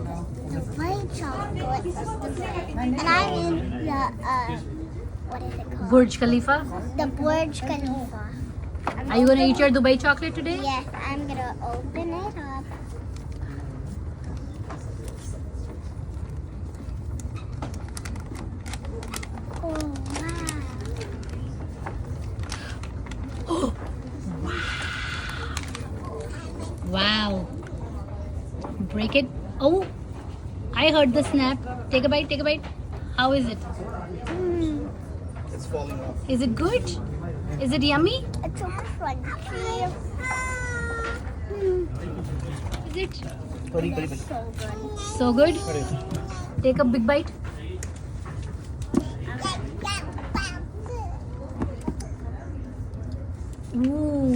the white chocolate, and I'm in the what is it called? Burj Khalifa. The Burj Khalifa. Are you gonna eat your Dubai chocolate today? Yes, I'm gonna open it up. Oh wow! Wow. Break it. Oh, I heard the snap. Take a bite, take a bite. How is it? Mm, It's falling off. Is it good? Is it yummy? it's so crunchy. Is it It's so good. so good? Take a big bite. Ooh.